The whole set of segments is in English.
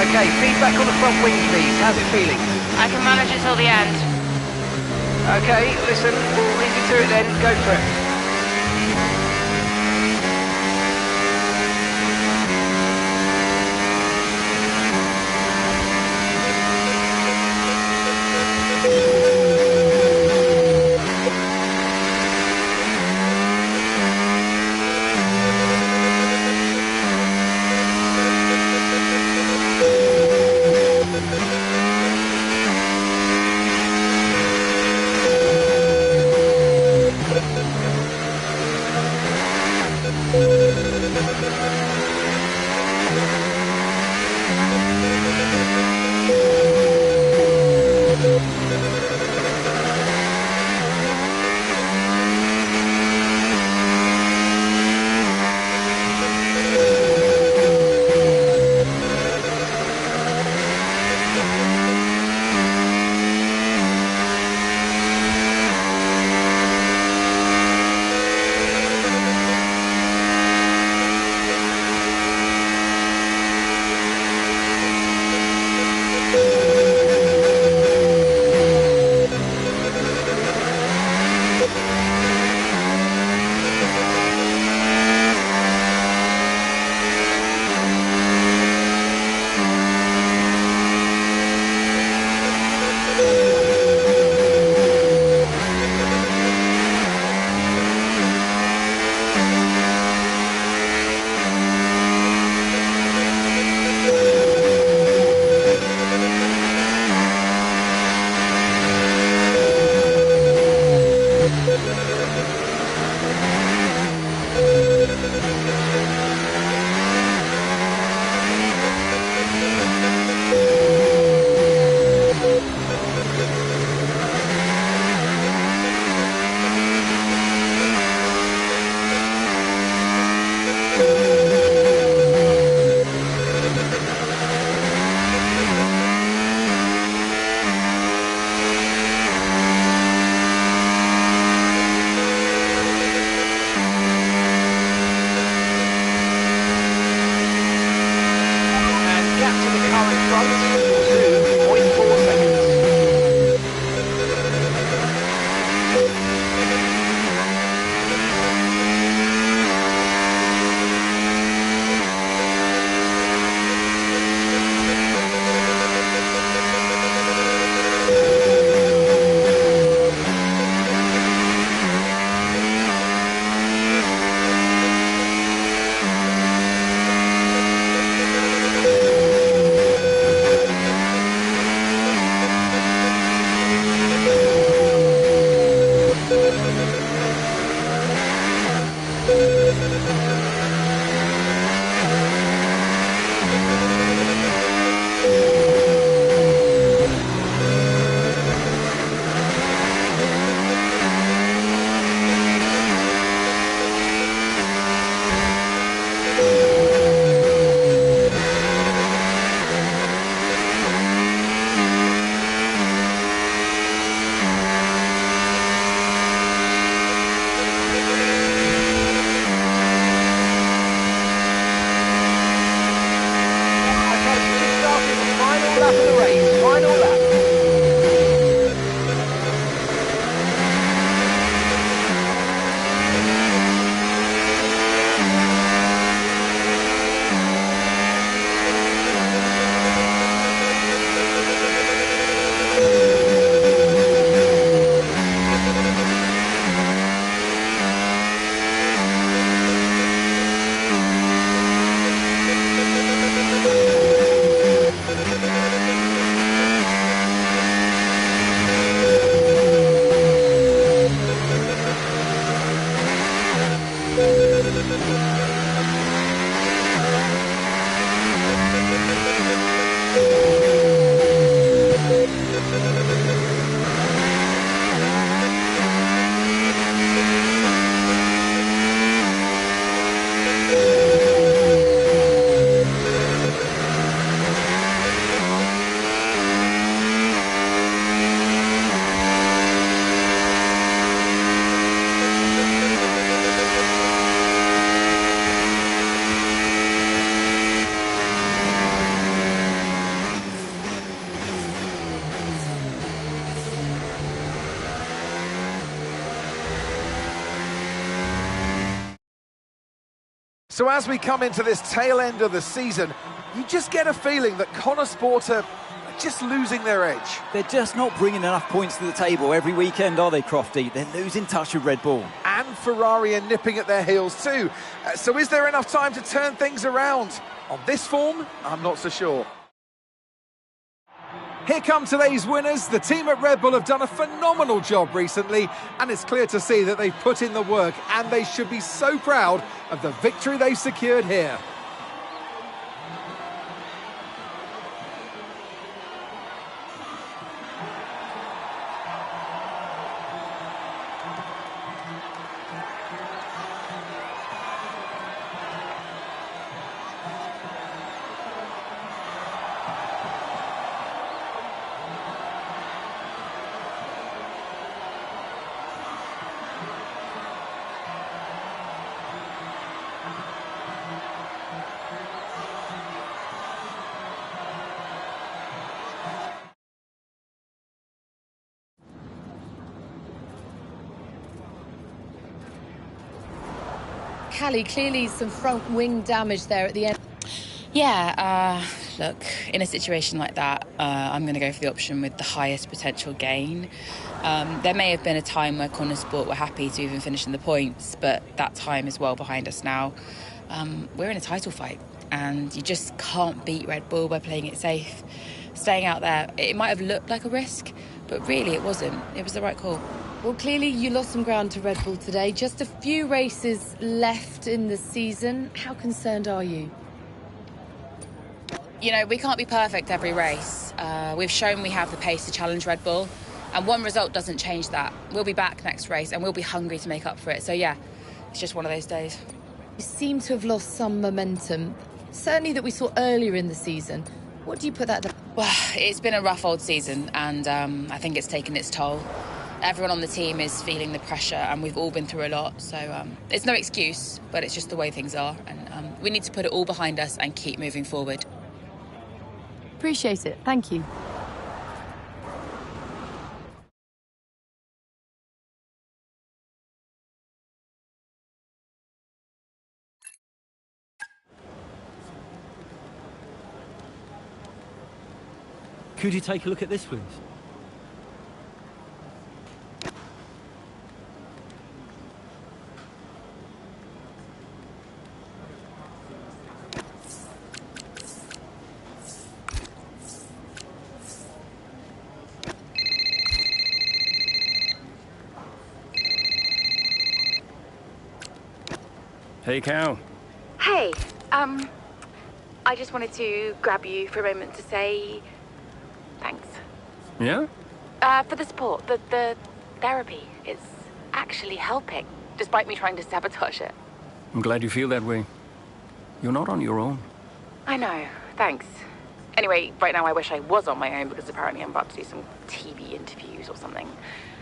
Okay, feedback on the front wing, please. How's it feeling? I can manage it till the end. Okay, listen, we'll leave you to it then. Go for it. So as we come into this tail end of the season, you just get a feeling that Connor Sport are just losing their edge. They're just not bringing enough points to the table every weekend, are they, Crofty? They're losing touch with Red Bull. And Ferrari are nipping at their heels too. So is there enough time to turn things around? On this form, I'm not so sure. Here come today's winners. The team at Red Bull have done a phenomenal job recently, and it's clear to see that they've put in the work, and they should be so proud of the victory they've secured here. Callie, clearly some front wing damage there at the end. Yeah, look, in a situation like that, I'm going to go for the option with the highest potential gain. There may have been a time where Connor Sport were happy to even finish in the points, but that time is well behind us now. We're in a title fight, and you just can't beat Red Bull by playing it safe. Staying out there, it might have looked like a risk, but really it wasn't. It was the right call. Well, clearly you lost some ground to Red Bull today. Just a few races left in the season. How concerned are you? You know, we can't be perfect every race. We've shown we have the pace to challenge Red Bull, and one result doesn't change that. We'll be back next race, and we'll be hungry to make up for it. So, yeah, it's just one of those days. You seem to have lost some momentum, certainly that we saw earlier in the season. What do you put that down? Well, it's been a rough old season, and I think it's taken its toll. Everyone on the team is feeling the pressure, and we've all been through a lot. So it's no excuse, but it's just the way things are. And we need to put it all behind us and keep moving forward. Appreciate it. Thank you. Could you take a look at this, please? Hey, Cal. Hey, I just wanted to grab you for a moment to say thanks. Yeah? For the support, the therapy is actually helping, despite me trying to sabotage it. I'm glad you feel that way. You're not on your own. I know, thanks. Anyway, right now I wish I was on my own because apparently I'm about to do some TV interviews or something.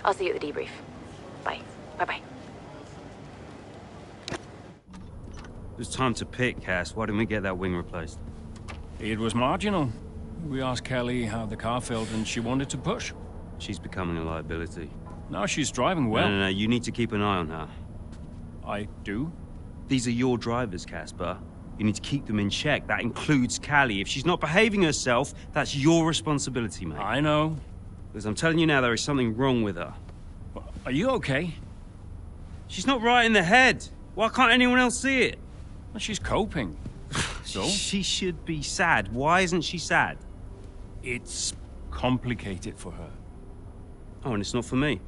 I'll see you at the debrief. Bye. Bye-bye. It was time to pick, Cass. Why didn't we get that wing replaced? It was marginal. We asked Kelly how the car felt and she wanted to push. She's becoming a liability. Now she's driving well. No, you need to keep an eye on her. I do? These are your drivers, Casper. You need to keep them in check. That includes Callie. If she's not behaving herself, that's your responsibility, mate. I know. Because I'm telling you now, there is something wrong with her. Are you okay? She's not right in the head. Why can't anyone else see it? Well, she's coping. So? She should be sad. Why isn't she sad? It's complicated for her. Oh, and it's not for me.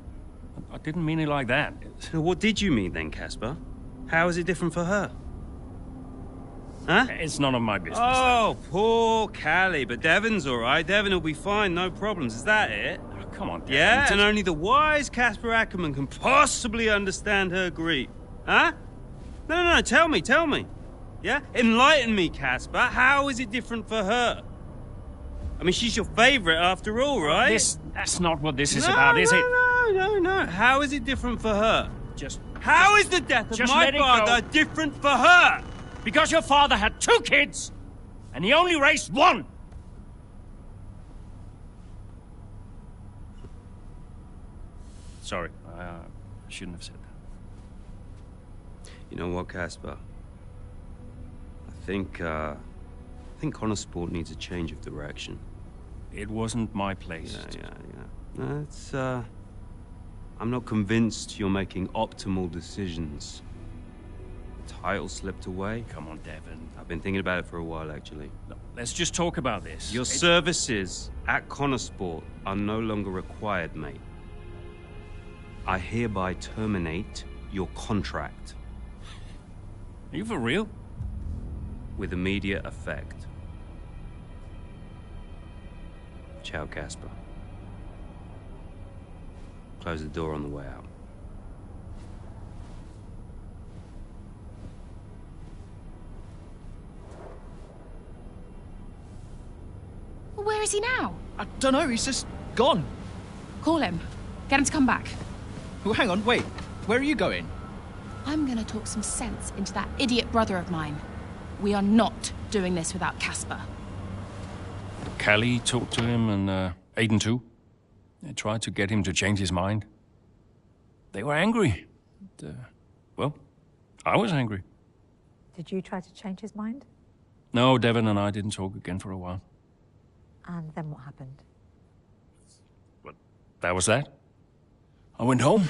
I didn't mean it like that. So what did you mean then, Casper? How is it different for her? Huh? It's none of my business. Oh, poor Callie. But Devon's all right. Devon will be fine, no problems. Is that it? Oh, come on, Devon. Yeah, and only the wise Casper Ackerman can possibly understand her grief. Huh? No, tell me. Yeah? Enlighten me, Casper. How is it different for her? I mean, she's your favorite after all, right? That's not what this is about, is it? No. How is it different for her? How is the death of my let father different for her? Because your father had 2 kids, and he only raised 1. Sorry, I shouldn't have said that. You know what, Casper? I think Connorsport needs a change of direction. It wasn't my place. Yeah. No, it's, I'm not convinced you're making optimal decisions. The title slipped away. Come on, Devon. I've been thinking about it for a while, actually. Look, let's just talk about this. Your services at Connorsport are no longer required, mate. I hereby terminate your contract. Are you for real? With immediate effect. Ciao, Casper. Close the door on the way out. Well, where is he now? I don't know, he's just gone. Call him. Get him to come back. Oh, hang on, wait. Where are you going? I'm gonna talk some sense into that idiot brother of mine. We are not doing this without Casper. Callie talked to him and Aiden too. They tried to get him to change his mind. They were angry. Well, I was angry. Did you try to change his mind? No, Devon and I didn't talk again for a while. And then what happened? But that was that. I went home.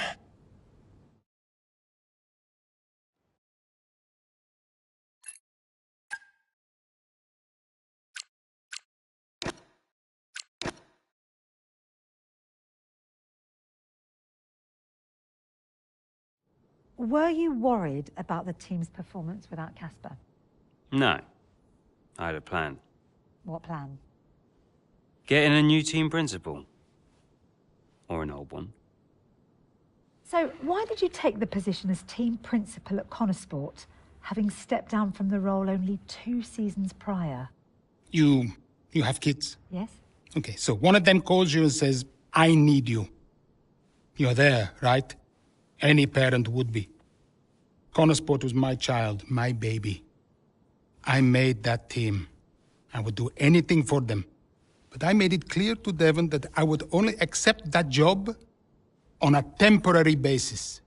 Were you worried about the team's performance without Casper? No. I had a plan. What plan? Getting a new team principal. Or an old one. So, why did you take the position as team principal at Connorsport, having stepped down from the role only 2 seasons prior? You have kids? Yes. Okay, so one of them calls you and says, I need you. You're there, right? Any parent would be. Connorsport was my child, my baby. I made that team. I would do anything for them. But I made it clear to Devon that I would only accept that job on a temporary basis.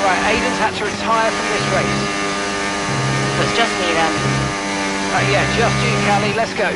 Right, Aiden's had to retire from this race. So it's just me then? Yeah, just you, Callie. Let's go.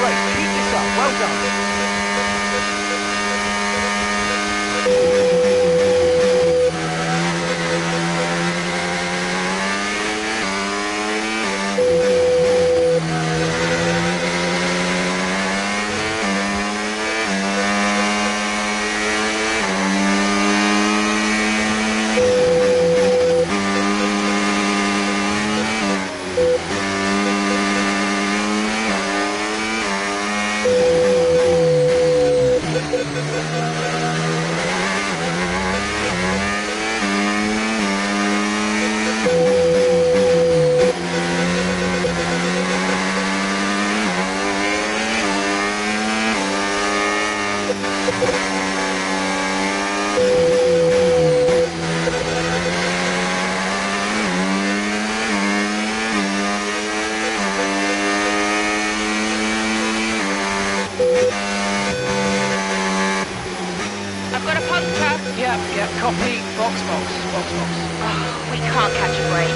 race. Keep this up. Well done. Yep, copy, box. Oh, we can't catch a break.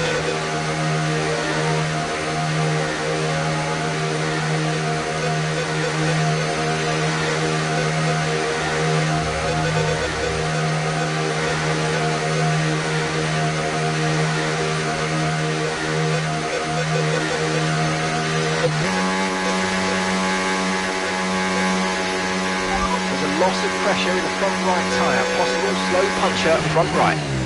Loss of pressure in the front right tyre. Possible slow puncture front right.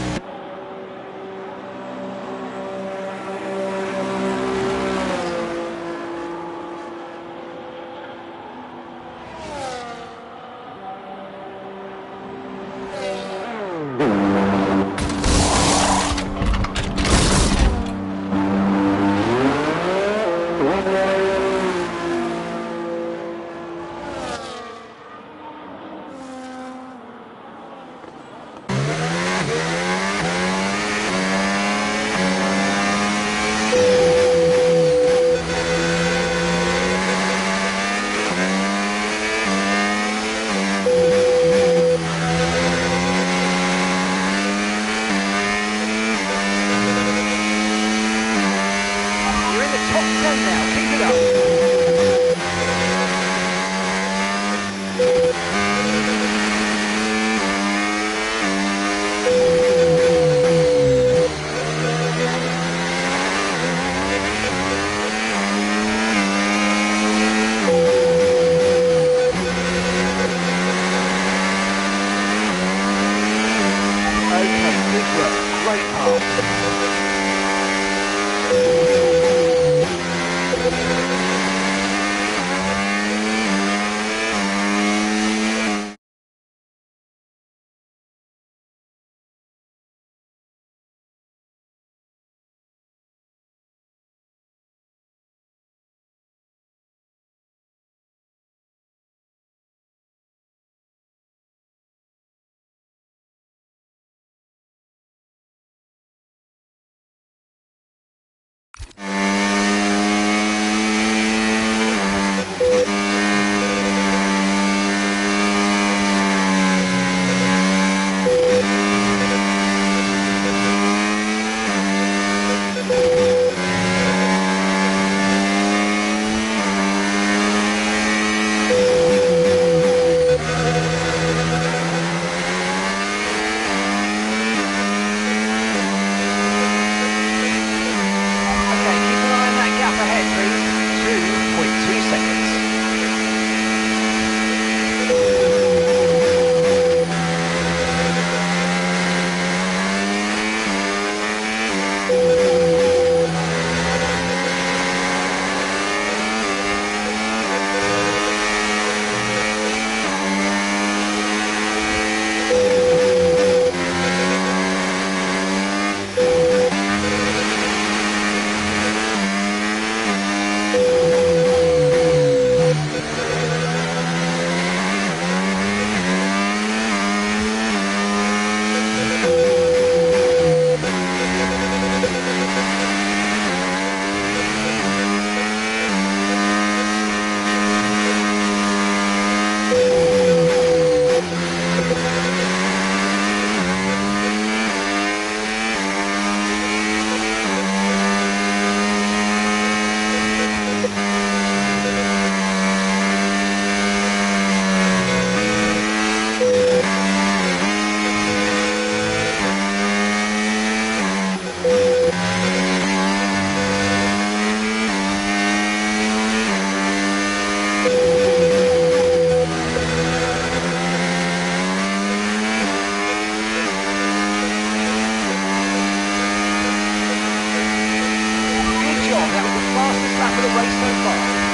mark.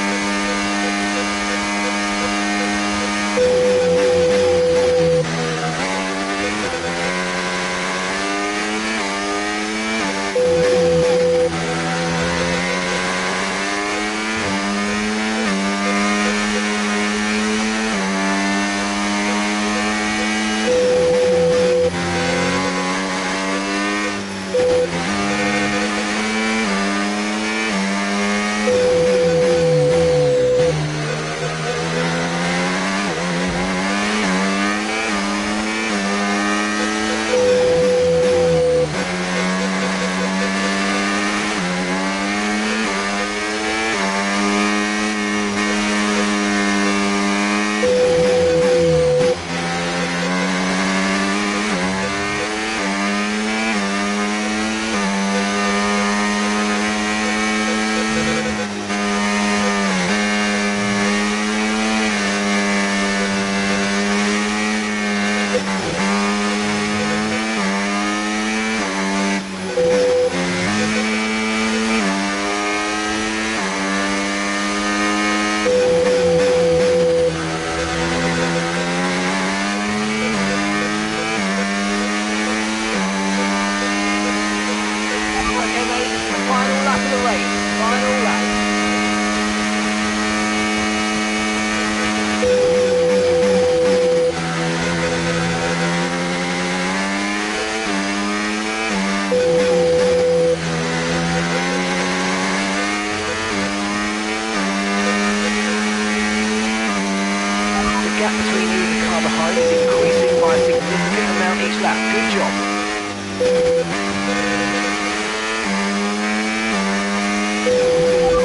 Gap between you and the car behind is increasing by a significant amount each lap. Good job.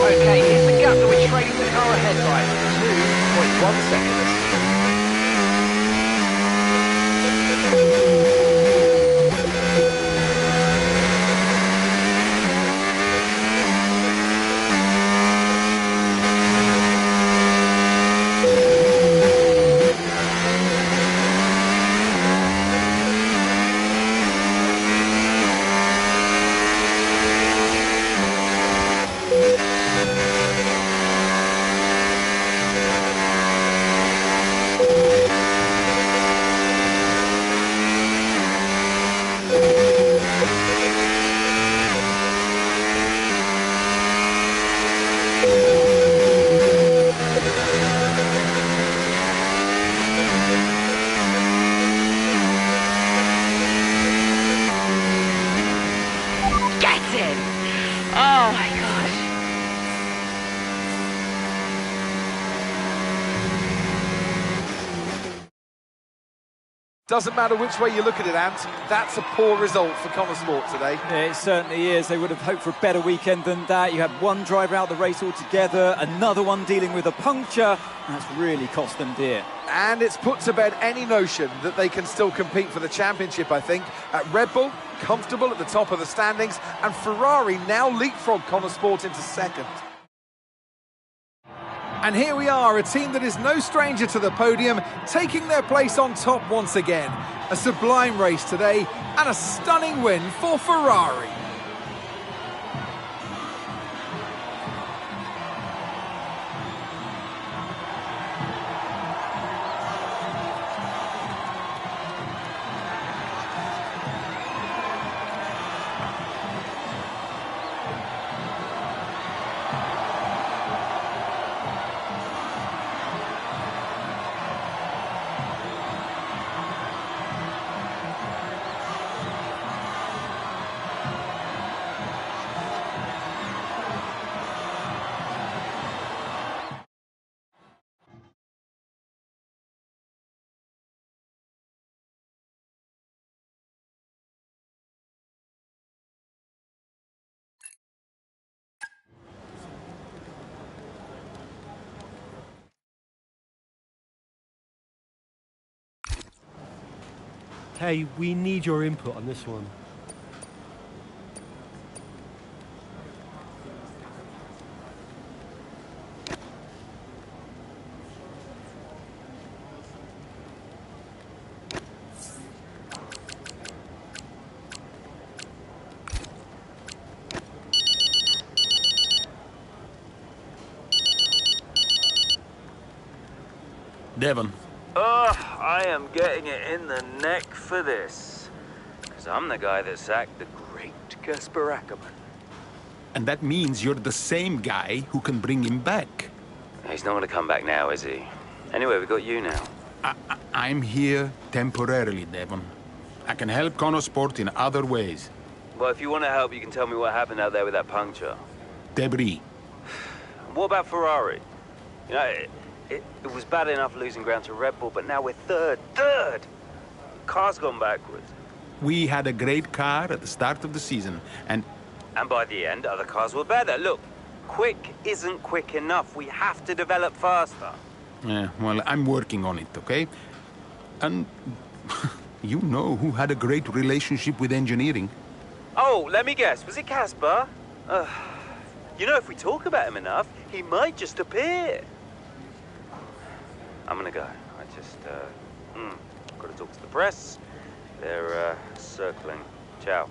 Okay, here's the gap that we're trailing the car ahead by. 2.1 seconds. Oh my gosh. Doesn't matter which way you look at it, Ant, that's a poor result for Connosport today. Yeah, it certainly is. They would have hoped for a better weekend than that. You had one driver out the race altogether, another one dealing with a puncture. That's really cost them dear. And it's put to bed any notion that they can still compete for the championship, I think. At Red Bull, comfortable at the top of the standings, and Ferrari now leapfrog Connosport into second. And here we are, a team that is no stranger to the podium, taking their place on top once again. A sublime race today, and a stunning win for Ferrari. Hey, we need your input on this one. Devon. I am getting it in the neck for this. Because I'm the guy that sacked the great Casper Ackerman. And that means you're the same guy who can bring him back. He's not going to come back now, is he? Anyway, we got you now. I'm here temporarily, Devon. I can help Connosport in other ways. Well, if you want to help, you can tell me what happened out there with that puncture. Debris. What about Ferrari? You know, it was bad enough losing ground to Red Bull, but now we're third. Car's gone backwards. We had a great car at the start of the season, and by the end, other cars were better. Look, quick isn't quick enough. We have to develop faster. Yeah, well, I'm working on it, okay? And you know who had a great relationship with engineering. Oh, let me guess. Was it Casper? You know, if we talk about him enough, he might just appear. I'm gonna go. I just, gotta talk to the press. They're, circling. Ciao.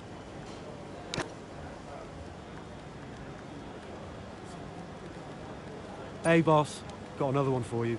Hey, boss. Got another one for you.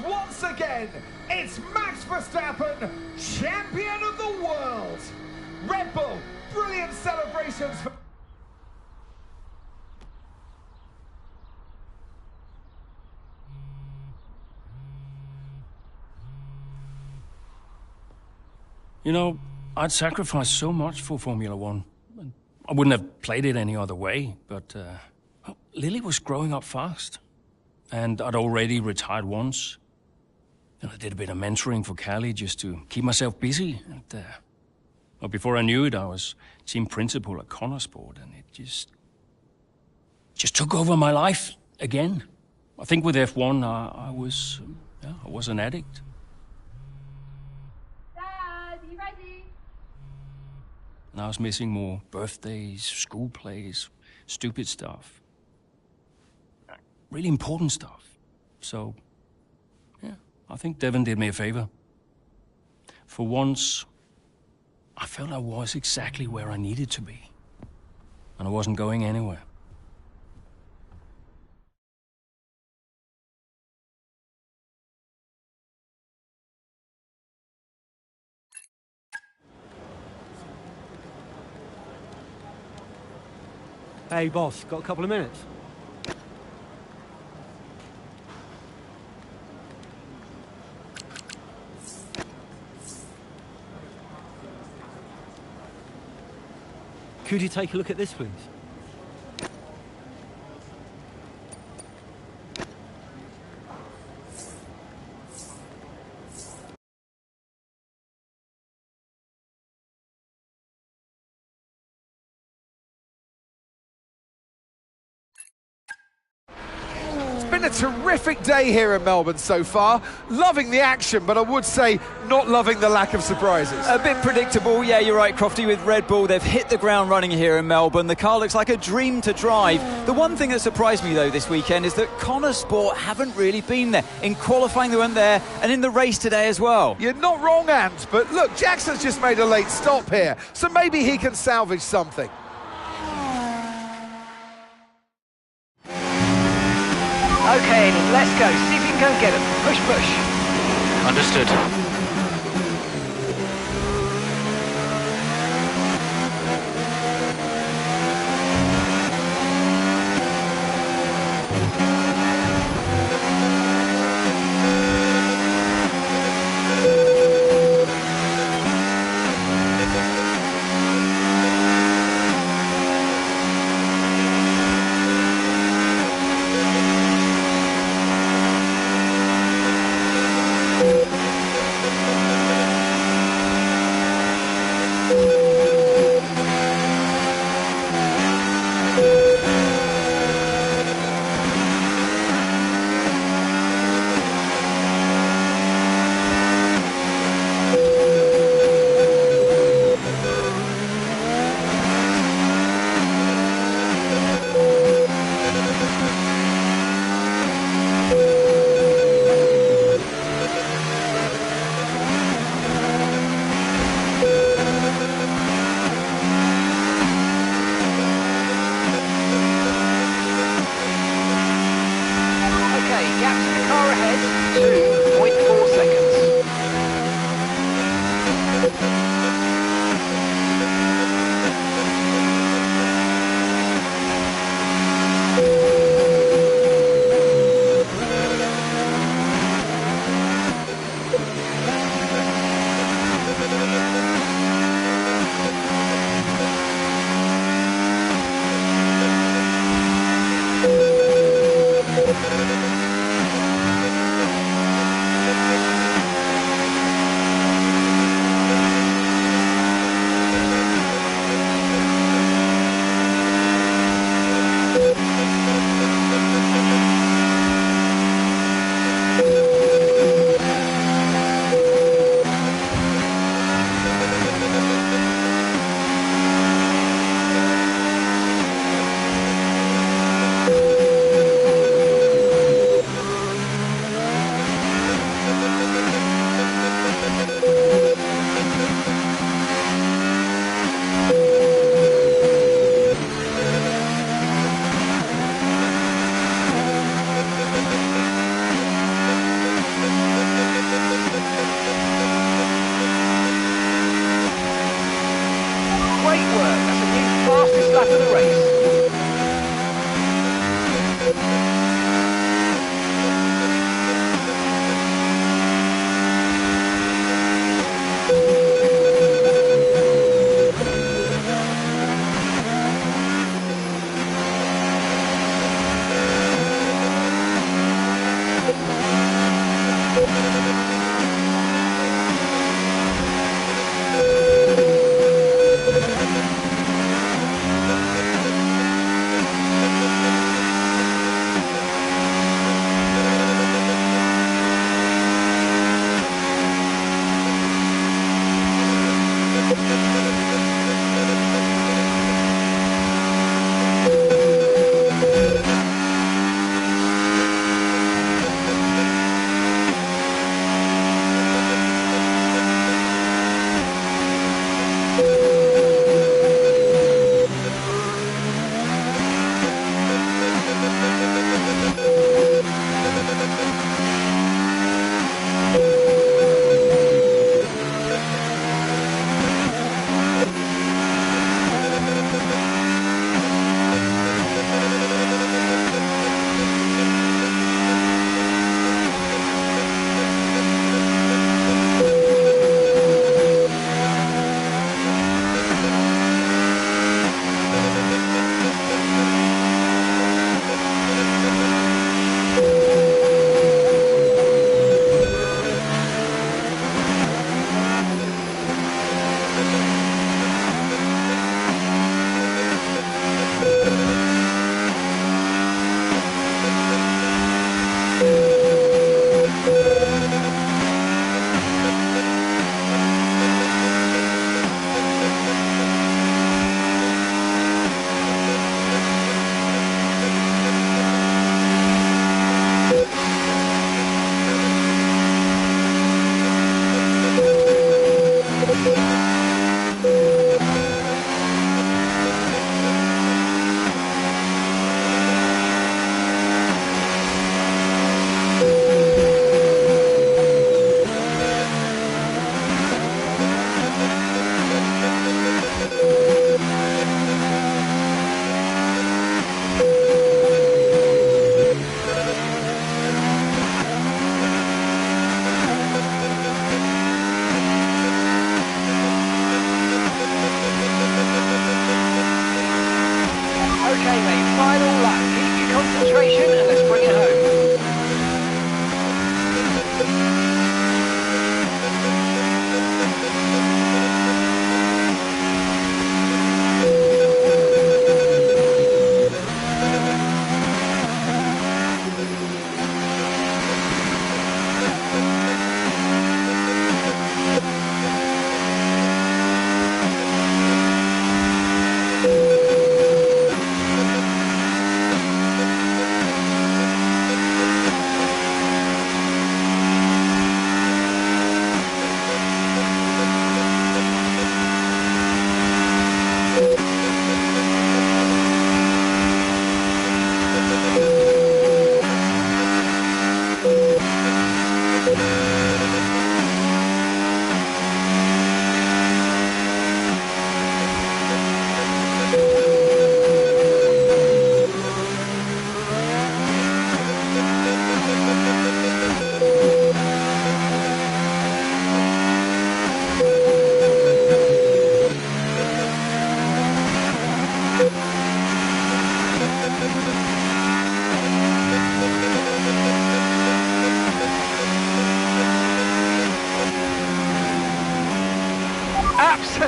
Once again, it's Max Verstappen, champion of the world. Red Bull, brilliant celebrations for... You know, I'd sacrificed so much for Formula One. I wouldn't have played it any other way, but Lily was growing up fast. And I'd already retired once. And I did a bit of mentoring for Callie just to keep myself busy. And, well, before I knew it, I was team principal at Connosport, and it just took over my life again. I think with F1, I was an addict. Dad, you ready? And I was missing more birthdays, school plays, stupid stuff. Really important stuff. So, yeah, I think Devon did me a favor. For once, I felt I was exactly where I needed to be. And I wasn't going anywhere. Hey, boss. Got a couple of minutes? Could you take a look at this, please? Been a terrific day here in Melbourne so far. Loving the action, but I would say not loving the lack of surprises. A bit predictable, yeah, you're right, Crofty, with Red Bull. They've hit the ground running here in Melbourne. The car looks like a dream to drive. The one thing that surprised me, though, this weekend is that Connor Sport haven't really been there. In qualifying, they weren't there, and in the race today as well. You're not wrong, Ant, but look, Jackson's just made a late stop here, so maybe he can salvage something. Okay, let's go. See if you can go and get him. Push, push. Understood.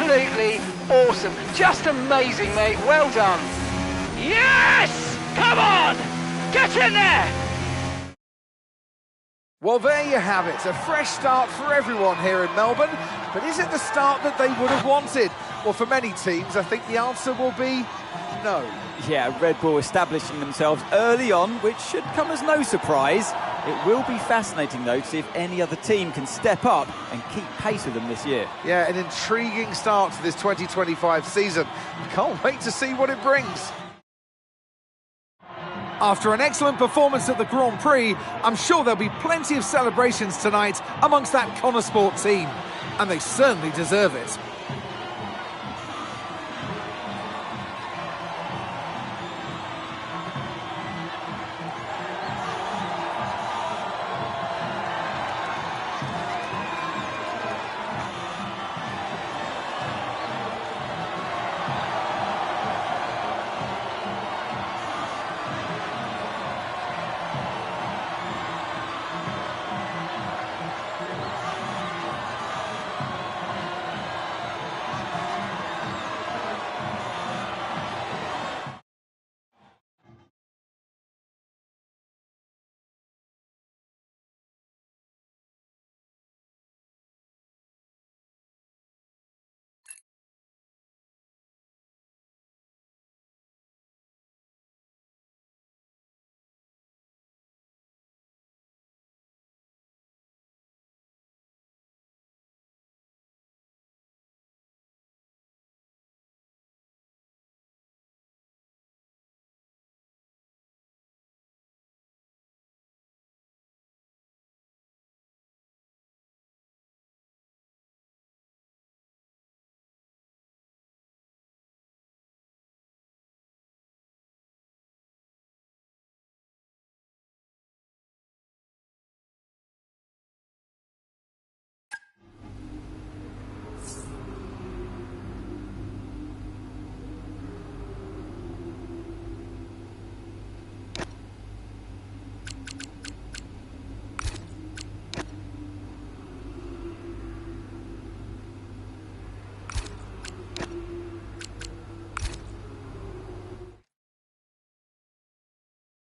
Absolutely awesome. Just amazing, mate. Well done. Yes! Come on! Get in there! Well, there you have it. A fresh start for everyone here in Melbourne. But is it the start that they would have wanted? Well, for many teams, I think the answer will be no. Yeah, Red Bull establishing themselves early on, which should come as no surprise. It will be fascinating, though, to see if any other team can step up and keep pace with them this year. Yeah, an intriguing start to this 2025 season. Can't wait to see what it brings. After an excellent performance at the Grand Prix, I'm sure there'll be plenty of celebrations tonight amongst that Connosport team. And they certainly deserve it.